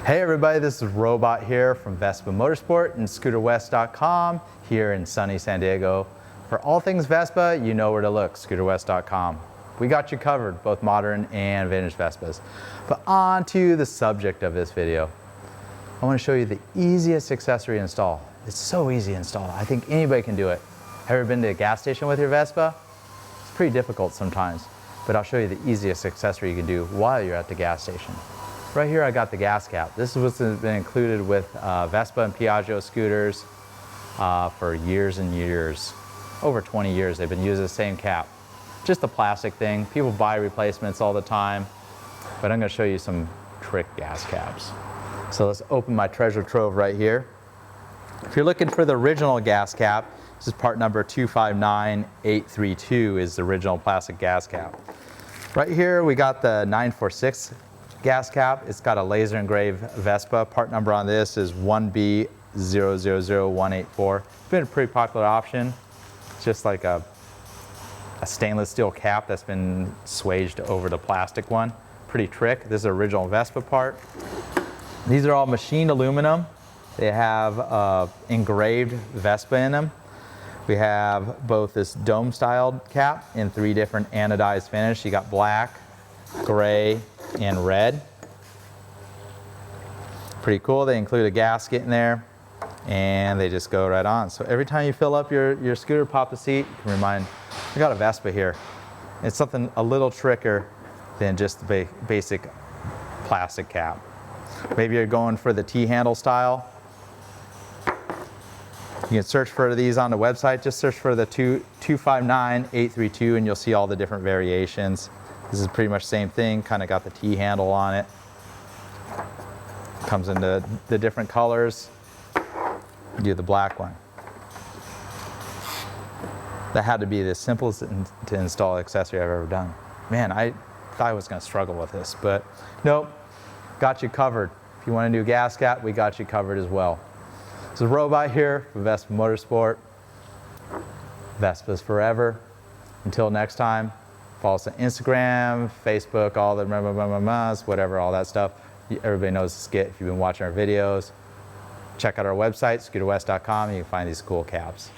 Hey everybody, this is Robot here from Vespa Motorsport and ScooterWest.com here in sunny San Diego. For all things Vespa, you know where to look, ScooterWest.com. We got you covered, both modern and vintage Vespas. But on to the subject of this video. I want to show you the easiest accessory to install. It's so easy to install. I think anybody can do it. Have you ever been to a gas station with your Vespa? It's pretty difficult sometimes, but I'll show you the easiest accessory you can do while you're at the gas station. Right here I got the gas cap. This is what's been included with Vespa and Piaggio scooters for years and years. Over 20 years they've been using the same cap. Just a plastic thing. People buy replacements all the time, but I'm going to show you some trick gas caps. So let's open my treasure trove right here. If you're looking for the original gas cap, this is part number 259832 is the original plastic gas cap. Right here we got the 946 gas cap. It's got a laser engraved Vespa. Part number on this is 1B000184. It's been a pretty popular option. It's just like a stainless steel cap that's been swaged over the plastic one. Pretty trick. This is an original Vespa part. These are all machined aluminum. They have engraved Vespa in them. We have both this dome styled cap in 3 different anodized finish. You got black, gray, and red. Pretty cool. They include a gasket in there and they just go right on. So every time you fill up your scooter, pop the seat, you can remind, I got a Vespa here. It's something a little trickier than just the basic plastic cap. Maybe you're going for the T-handle style. You can search for these on the website. Just search for the 259832 and you'll see all the different variations. This is pretty much the same thing, kind of got the T-handle on it. Comes in the different colors. Do the black one. That had to be the simplest to install accessory I've ever done. Man, I thought I was going to struggle with this, but nope, got you covered. If you want a new gas cap, we got you covered as well. This is Robot here from Vespa Motorsport. Vespa's forever. Until next time. Follow us on Instagram, Facebook, all the whatever, all that stuff. Everybody knows the skit if you've been watching our videos. Check out our website, ScooterWest.com, and you can find these cool caps.